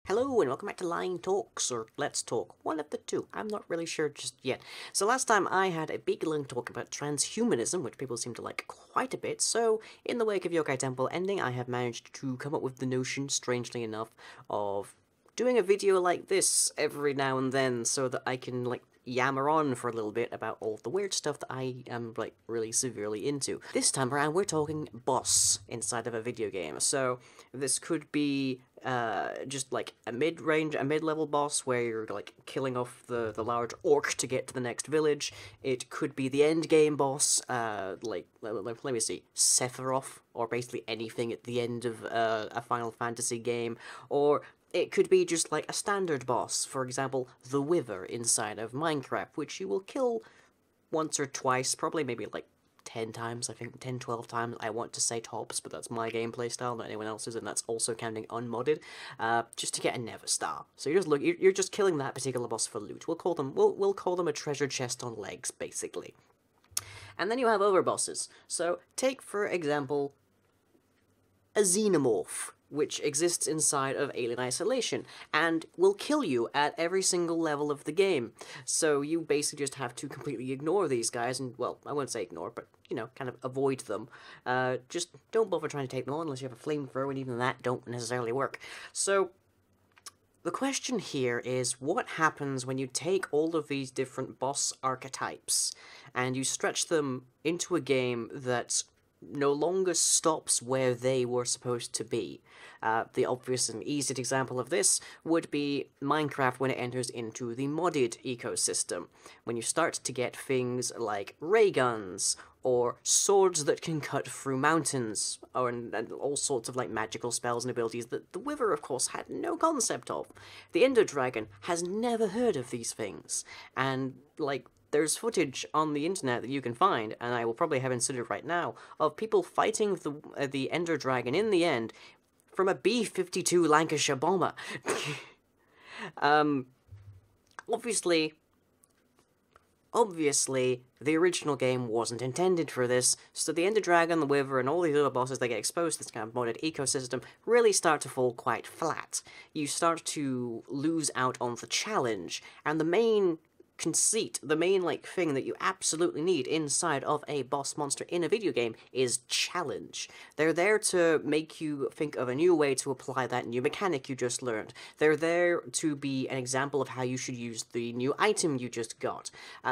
Hello and welcome back to Line Talks, or Let's Talk, one of the two. I'm not really sure just yet. So last time I had a big long talk about transhumanism, which people seem to like quite a bit, so in the wake of Yokai Temple ending, I have managed to come up with the notion, strangely enough, of doing a video like this every now and then so that I can, yammer on for a little bit about all the weird stuff that I am, really severely into. This time around, we're talking boss inside of a video game. So this could be just like a mid-level boss where you're like killing off the large orc to get to the next village. It could be the end game boss, let me see, Sephiroth, or basically anything at the end of a Final Fantasy game, or it could be just like a standard boss, for example, the Wither inside of Minecraft, which you will kill once or twice, probably maybe like 10 times, I think 10, 12 times, I want to say tops, but that's my gameplay style, not anyone else's, and that's also counting unmodded, just to get a Never Star. So you're just killing that particular boss for loot. We'll call them a treasure chest on legs, basically. And then you have other bosses. So take, for example, a xenomorph, which exists inside of Alien Isolation, and will kill you at every single level of the game. So you basically just have to completely ignore these guys, and, well, I won't say ignore, but, kind of avoid them. Just don't bother trying to take them on unless you have a flamethrower, and even that don't necessarily work. So the question here is, what happens when you take all of these different boss archetypes, and you stretch them into a game that no longer stops where they were supposed to be? The obvious and easiest example of this would be Minecraft when it enters into the modded ecosystem. When you start to get things like ray guns, or swords that can cut through mountains, and all sorts of magical spells and abilities that the Wither, of course, had no concept of. The Ender Dragon has never heard of these things, and, there's footage on the internet that you can find, and I will probably have inserted right now, of people fighting the Ender Dragon in the end from a B-52 Lancashire bomber. Obviously, the original game wasn't intended for this, so the Ender Dragon, the Wither, and all these other bosses that get exposed to this kind of modded ecosystem really start to fall quite flat. You start to lose out on the challenge, and the main conceit, the main, thing that you absolutely need inside of a boss monster in a video game is challenge. They're there to make you think of a new way to apply that new mechanic you just learned. They're there to be an example of how you should use the new item you just got.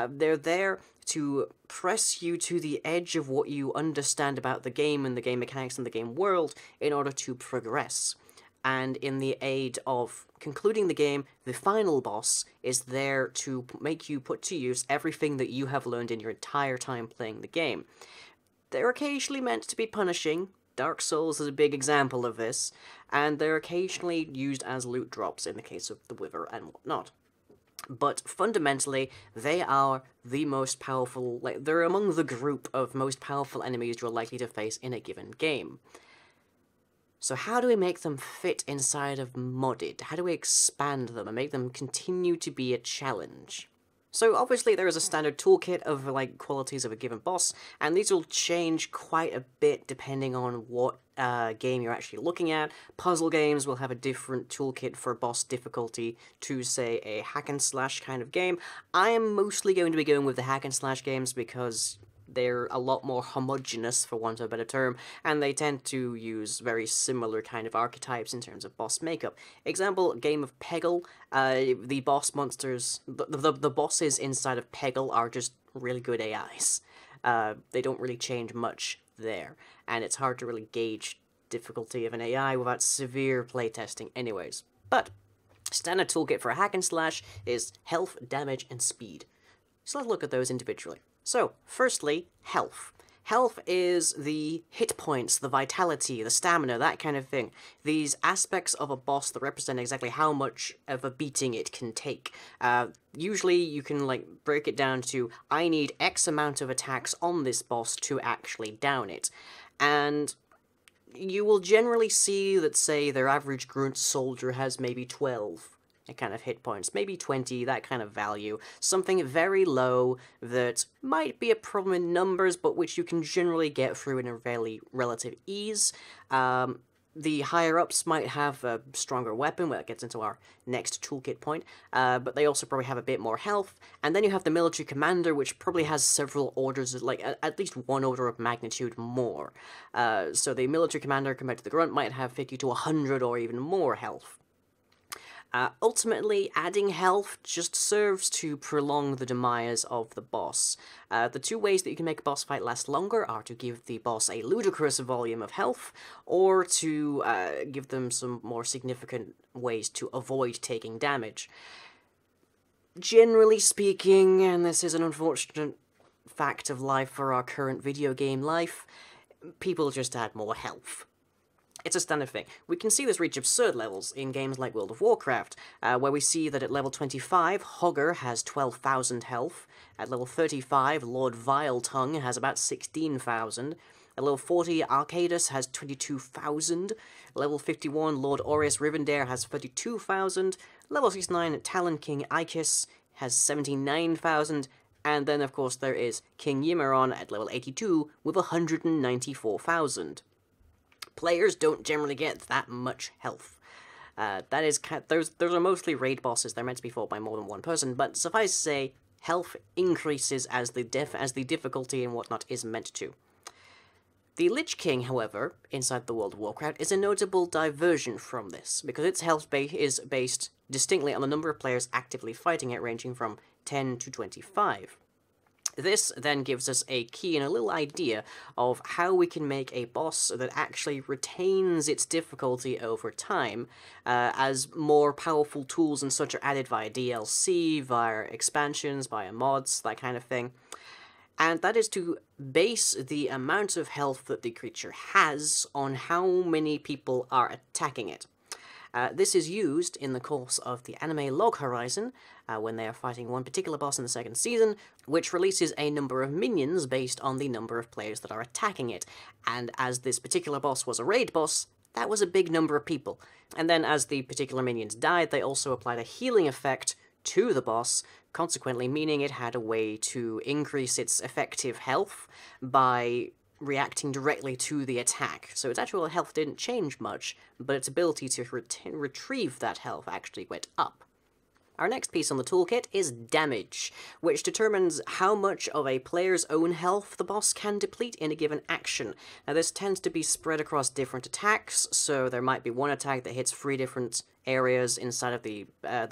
They're there to press you to the edge of what you understand about the game and the game mechanics and the game world in order to progress. And in the aid of concluding the game, the final boss is there to make you put to use everything that you have learned in your entire time playing the game. They're occasionally meant to be punishing. Dark Souls is a big example of this, and they're occasionally used as loot drops in the case of the Wither and whatnot. But fundamentally, they are the most powerful, they're among the group of most powerful enemies you're likely to face in a given game. So how do we make them fit inside of modded? How do we expand them and make them continue to be a challenge? So obviously there is a standard toolkit of qualities of a given boss, and these will change quite a bit depending on what game you're actually looking at. Puzzle games will have a different toolkit for boss difficulty to, say, a hack and slash kind of game. I am mostly going to be going with the hack and slash games because they're a lot more homogeneous, for want of a better term, and they tend to use very similar kind of archetypes in terms of boss makeup. Example, game of Peggle, the boss monsters, the bosses inside of Peggle are just really good AIs. They don't really change much there, and it's hard to really gauge difficulty of an AI without severe playtesting anyways. But standard toolkit for a hack and slash is health, damage, and speed. So let's look at those individually. So, firstly, health. Health is the hit points, the vitality, the stamina, that kind of thing. These aspects of a boss that represent exactly how much of a beating it can take. Usually you can, break it down to, I need X amount of attacks on this boss to actually down it. And you will generally see that, say, their average grunt soldier has maybe 12 kind of hit points, maybe 20, that kind of value. Something very low that might be a problem in numbers, but which you can generally get through in a fairly relative ease. The higher-ups might have a stronger weapon, well, that gets into our next toolkit point, but they also probably have a bit more health, and then you have the military commander, which probably has several orders, like, at least one order of magnitude more. So the military commander compared to the grunt might have 50 to 100 or even more health. Ultimately, adding health just serves to prolong the demise of the boss. The two ways that you can make a boss fight last longer are to give the boss a ludicrous volume of health, or to give them some more significant ways to avoid taking damage. Generally speaking, and this is an unfortunate fact of life for our current video game life, people just add more health. It's a standard thing. We can see this reach absurd levels in games like World of Warcraft, where we see that at level 25, Hogger has 12,000 health. At level 35, Lord Viletongue has about 16,000. At level 40, Arcadus has 22,000. Level 51, Lord Aureus Rivendare has 32,000. Level 69, Talon King Ikis has 79,000. And then, of course, there is King Yimeron at level 82 with 194,000. Players don't generally get that much health. That is, those are mostly raid bosses. They're meant to be fought by more than one person, but suffice to say, health increases as the difficulty and whatnot is meant to. The Lich King, however, inside the World of Warcraft, is a notable diversion from this, because its health is based distinctly on the number of players actively fighting it, ranging from 10 to 25. This then gives us a key and a little idea of how we can make a boss that actually retains its difficulty over time, as more powerful tools and such are added via DLC, via expansions, via mods, that kind of thing. And that is to base the amount of health that the creature has on how many people are attacking it. This is used in the course of the anime Log Horizon, when they are fighting one particular boss in the second season, which releases a number of minions based on the number of players that are attacking it. And as this particular boss was a raid boss, that was a big number of people. And then as the particular minions died, they also applied a healing effect to the boss, consequently meaning it had a way to increase its effective health by reacting directly to the attack. So its actual health didn't change much, but its ability to retrieve that health actually went up. Our next piece on the toolkit is damage, which determines how much of a player's own health the boss can deplete in a given action. Now this tends to be spread across different attacks, so there might be one attack that hits 3 different areas inside of the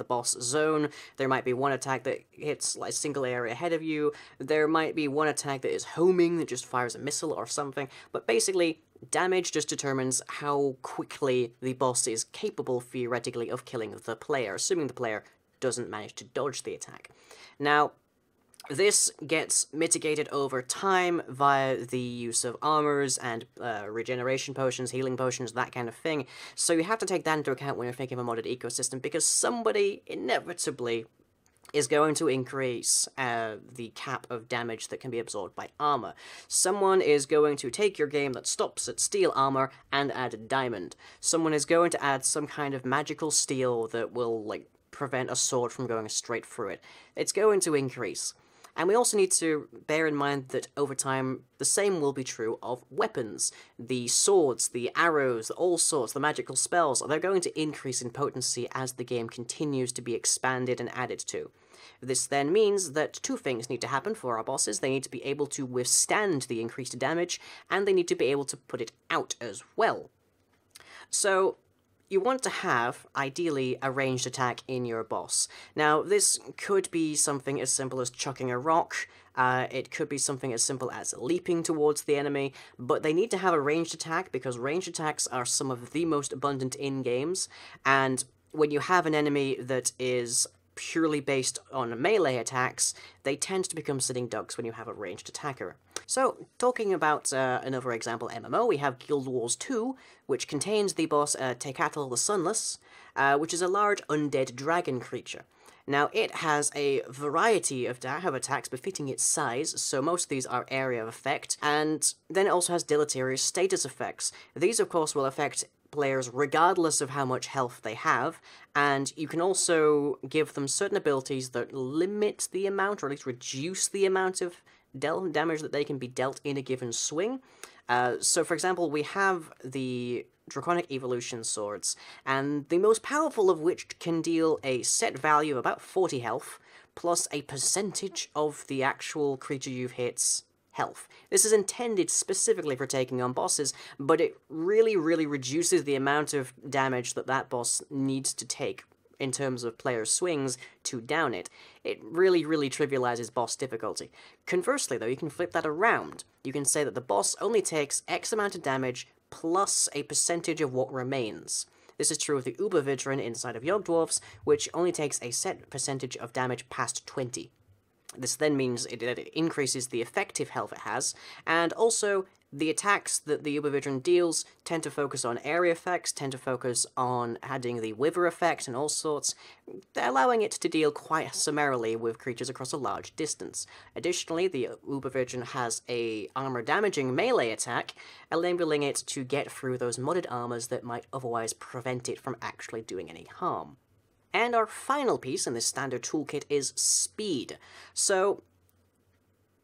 boss zone. There might be one attack that hits like a single area ahead of you. There might be one attack that is homing, that just fires a missile or something. But basically, damage just determines how quickly the boss is capable, theoretically, of killing the player, assuming the player doesn't manage to dodge the attack. Now, this gets mitigated over time via the use of armors and regeneration potions, healing potions, that kind of thing. So you have to take that into account when you're thinking of a modded ecosystem, because somebody inevitably is going to increase the cap of damage that can be absorbed by armor. Someone is going to take your game that stops at steel armor and add diamond. Someone is going to add some kind of magical steel that will, like, prevent a sword from going straight through it. It's going to increase. And we also need to bear in mind that over time, the same will be true of weapons. The swords, the arrows, all sorts, the magical spells, they're going to increase in potency as the game continues to be expanded and added to. This then means that 2 things need to happen for our bosses. They need to be able to withstand the increased damage, and they need to be able to put it out as well. So you want to have, ideally, a ranged attack in your boss. Now, this could be something as simple as chucking a rock, it could be something as simple as leaping towards the enemy, but they need to have a ranged attack, because ranged attacks are some of the most abundant in games, and when you have an enemy that is purely based on melee attacks, they tend to become sitting ducks when you have a ranged attacker. So, talking about another example MMO, we have Guild Wars 2, which contains the boss Tekatl the Sunless, which is a large undead dragon creature. Now, it has a variety of attacks befitting its size, so most of these are area of effect, and then it also has deleterious status effects. These, of course, will affect players regardless of how much health they have, and you can also give them certain abilities that limit the amount, or at least reduce the amount of damage that they can be dealt in a given swing. So, for example, we have the Draconic Evolution swords, and the most powerful of which can deal a set value of about 40 health, plus a percentage of the actual creature you've hit's health. This is intended specifically for taking on bosses, but it really, really reduces the amount of damage that that boss needs to take in terms of player swings to down it. It really, really trivializes boss difficulty. Conversely, though, you can flip that around. You can say that the boss only takes X amount of damage plus a percentage of what remains. This is true of the Ubervidren inside of Yogdwarfs, which only takes a set percentage of damage past 20. This then means that it increases the effective health it has, and also the attacks that the Ubervidren deals tend to focus on area effects, tend to focus on adding the Wither effect and all sorts, allowing it to deal quite summarily with creatures across a large distance. Additionally, the Ubervidren has a armor-damaging melee attack, enabling it to get through those modded armors that might otherwise prevent it from actually doing any harm. And our final piece in this standard toolkit is speed. So,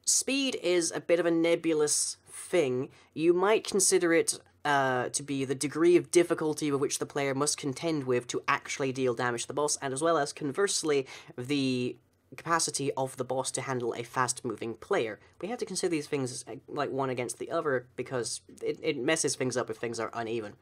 speed is a bit of a nebulous thing. You might consider it to be the degree of difficulty with which the player must contend with to actually deal damage to the boss, and as well as, conversely, the capacity of the boss to handle a fast-moving player. We have to consider these things like one against the other, because it messes things up if things are uneven.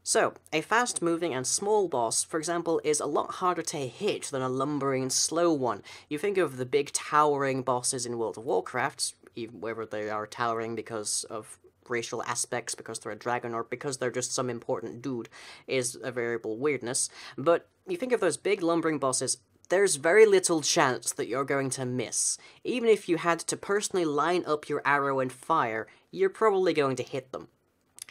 So, a fast-moving and small boss, for example, is a lot harder to hit than a lumbering and slow one. You think of the big towering bosses in World of Warcraft, even whether they are towering because of racial aspects, because they're a dragon, or because they're just some important dude, is a variable weirdness. But you think of those big lumbering bosses, there's very little chance that you're going to miss. Even if you had to personally line up your arrow and fire, you're probably going to hit them.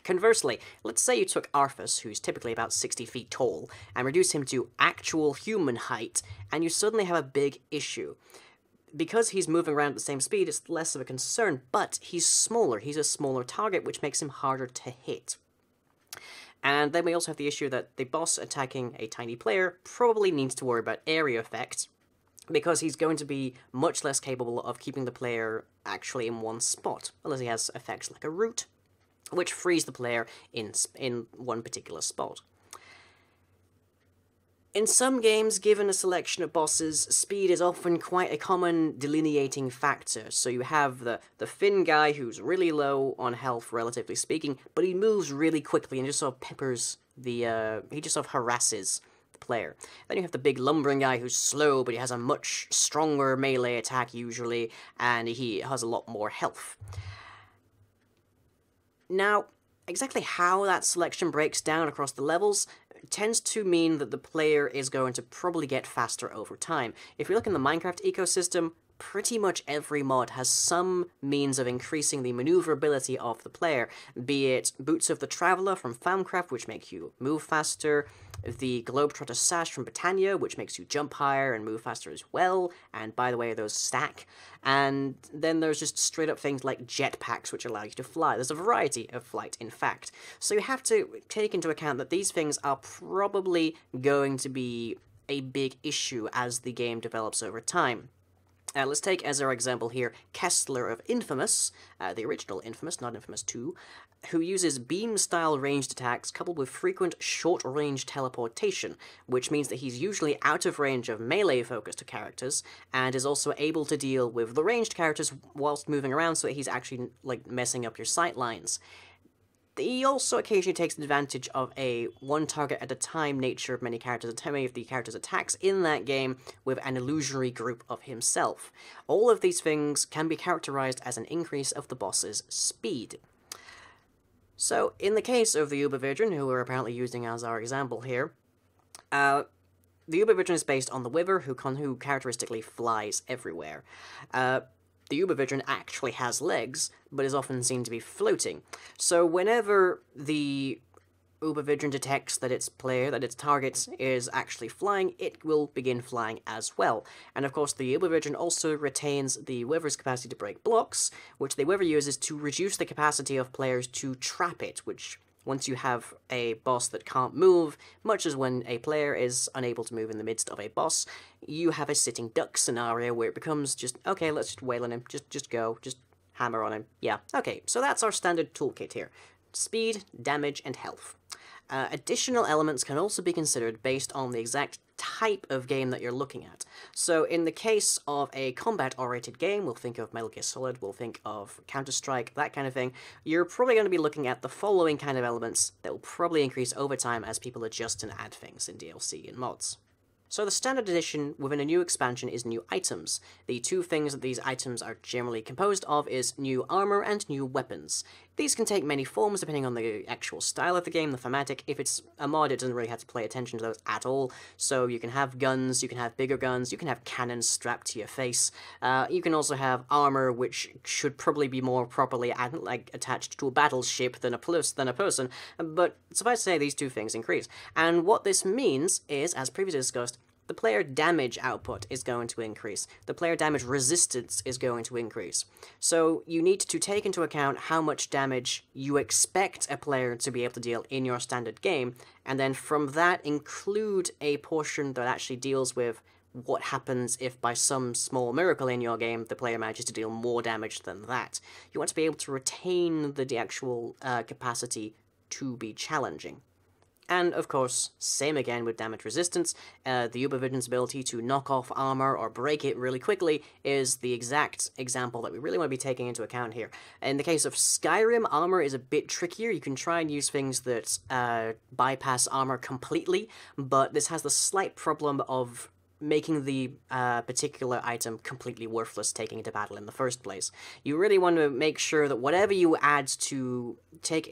Conversely, let's say you took Arthas, who's typically about 60 feet tall, and reduce him to actual human height, and you suddenly have a big issue. Because he's moving around at the same speed, it's less of a concern, but he's smaller. He's a smaller target, which makes him harder to hit. And then we also have the issue that the boss attacking a tiny player probably needs to worry about area effects, because he's going to be much less capable of keeping the player actually in one spot, unless he has effects like a root, which frees the player in one particular spot. In some games, given a selection of bosses, speed is often quite a common delineating factor. So you have the thin guy who's really low on health, relatively speaking, but he moves really quickly and just sort of peppers the, he just sort of harasses the player. Then you have the big lumbering guy who's slow, but he has a much stronger melee attack usually, and he has a lot more health. Now, exactly how that selection breaks down across the levels tends to mean that the player is going to probably get faster over time. If you look in the Minecraft ecosystem, pretty much every mod has some means of increasing the maneuverability of the player, be it Boots of the Traveller from Famcraft, which make you move faster, the Globetrotter Sash from Britannia, which makes you jump higher and move faster as well, and by the way, those stack. And then there's just straight up things like jetpacks, which allow you to fly. There's a variety of flight, in fact. So you have to take into account that these things are probably going to be a big issue as the game develops over time. Let's take as our example here Kessler of Infamous, the original Infamous, not Infamous 2, who uses beam-style ranged attacks coupled with frequent short-range teleportation, which means that he's usually out of range of melee-focused characters, and is also able to deal with the ranged characters whilst moving around so that he's actually, like, messing up your sight lines. He also occasionally takes advantage of a one-target-at-a-time nature of many of the characters' attacks in that game with an illusory group of himself. All of these things can be characterized as an increase of the boss's speed. So, in the case of the Ubervidren, who we're apparently using as our example here, the Ubervidren is based on the Wither, who characteristically flies everywhere. The Ubervidren actually has legs, but is often seen to be floating. So whenever the Ubervidren detects that its target is actually flying, it will begin flying as well. And of course, the Ubervidren also retains the Wither's capacity to break blocks, which the Wither uses to reduce the capacity of players to trap it, which once you have a boss that can't move, much as when a player is unable to move in the midst of a boss, you have a sitting duck scenario where it becomes just, okay, let's just wail on him, just go, just hammer on him. Yeah, okay, so that's our standard toolkit here. speed, damage, and health. Additional elements can also be considered based on the exact type of game that you're looking at. So in the case of a combat-oriented game, we'll think of Metal Gear Solid, we'll think of Counter-Strike, that kind of thing, you're probably going to be looking at the following kind of elements that will probably increase over time as people adjust and add things in DLC and mods. So the standard edition within a new expansion is new items. The two things that these items are generally composed of is new armor and new weapons. These can take many forms depending on the actual style of the game, the thematic. If it's a mod, it doesn't really have to pay attention to those at all. So you can have guns, you can have bigger guns, you can have cannons strapped to your face. You can also have armor, which should probably be more properly attached to a battleship than a person. But suffice to say, these two things increase. And what this means is, as previously discussed, the player damage output is going to increase. The player damage resistance is going to increase. So you need to take into account how much damage you expect a player to be able to deal in your standard game, and then from that include a portion that actually deals with what happens if by some small miracle in your game the player manages to deal more damage than that. You want to be able to retain the actual capacity to be challenging. And, of course, same again with damage resistance, the Ubervision's ability to knock off armor or break it really quickly is the exact example that we really want to be taking into account here. In the case of Skyrim, armor is a bit trickier. You can try and use things that bypass armor completely, but this has the slight problem of making the particular item completely worthless taking it to battle in the first place. You really want to make sure that whatever you add to take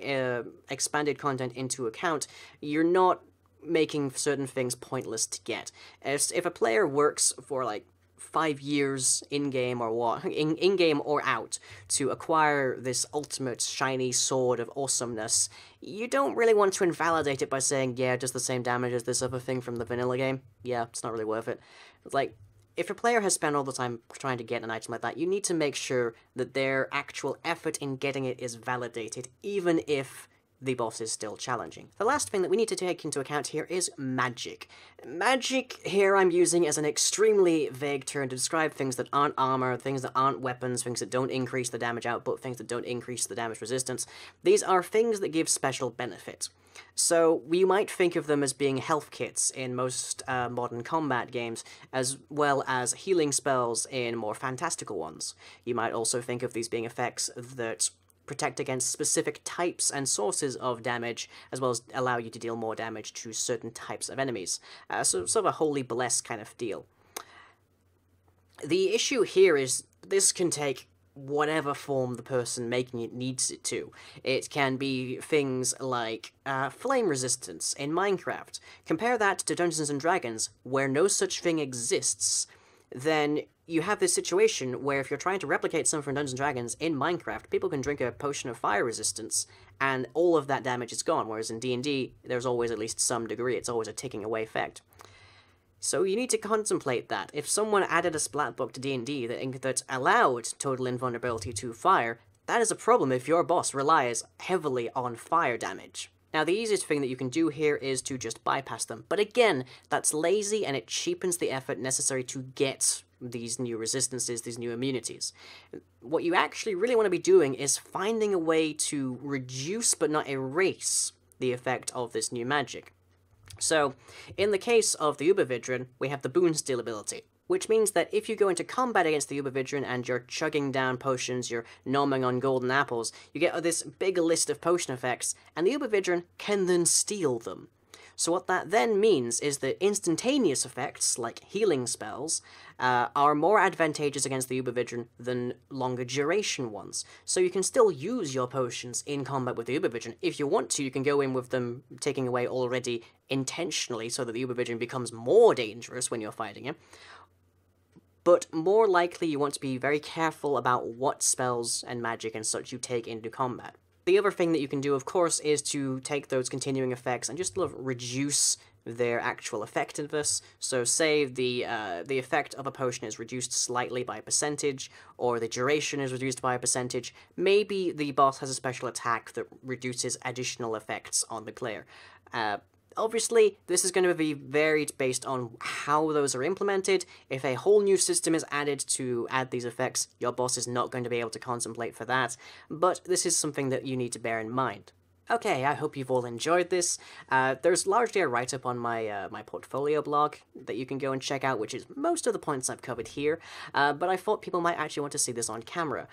expanded content into account, you're not making certain things pointless to get. If a player works for like 5 years in-game or what, in-game or out, to acquire this ultimate shiny sword of awesomeness, you don't really want to invalidate it by saying, yeah, it does the same damage as this other thing from the vanilla game. Yeah, it's not really worth it. It's like, if a player has spent all the time trying to get an item like that, you need to make sure that their actual effort in getting it is validated, even if the boss is still challenging. The last thing that we need to take into account here is magic. Magic here I'm using as an extremely vague term to describe things that aren't armor, things that aren't weapons, things that don't increase the damage output, things that don't increase the damage resistance. These are things that give special benefit. So we might think of them as being health kits in most modern combat games, as well as healing spells in more fantastical ones. You might also think of these being effects that protect against specific types and sources of damage, as well as allow you to deal more damage to certain types of enemies. So sort of a holy bless kind of deal. The issue here is this can take whatever form the person making it needs it to. It can be things like flame resistance in Minecraft. Compare that to Dungeons & Dragons, where no such thing exists. Then you have this situation where if you're trying to replicate something from Dungeons & Dragons in Minecraft, people can drink a potion of fire resistance, and all of that damage is gone, whereas in D&D, there's always at least some degree, it's always a ticking away effect. So you need to contemplate that. If someone added a splat book to D&D that allowed total invulnerability to fire, that is a problem if your boss relies heavily on fire damage. Now, the easiest thing that you can do here is to just bypass them, but again, that's lazy and it cheapens the effort necessary to get these new resistances, these new immunities. What you actually really want to be doing is finding a way to reduce but not erase the effect of this new magic. So, in the case of the Ubervidrin, we have the Boon Steal ability, which means that if you go into combat against the Ubervidrin and you're chugging down potions, you're nomming on golden apples, you get this big list of potion effects, and the Ubervidrin can then steal them. So what that then means is that instantaneous effects, like healing spells, are more advantageous against the Ubervidrin than longer duration ones. So you can still use your potions in combat with the Ubervidrin. If you want to, you can go in with them taking away already intentionally so that the Ubervidrin becomes more dangerous when you're fighting him. But more likely you want to be very careful about what spells and magic and such you take into combat. The other thing that you can do, of course, is to take those continuing effects and just sort of reduce their actual effectiveness. So say the effect of a potion is reduced slightly by a percentage, or the duration is reduced by a percentage. Maybe the boss has a special attack that reduces additional effects on the player. Obviously, this is going to be varied based on how those are implemented. If a whole new system is added to add these effects, your boss is not going to be able to contemplate for that, but this is something that you need to bear in mind. Okay, I hope you've all enjoyed this. There's largely a write-up on my portfolio blog that you can go and check out, which is most of the points I've covered here, but I thought people might actually want to see this on camera.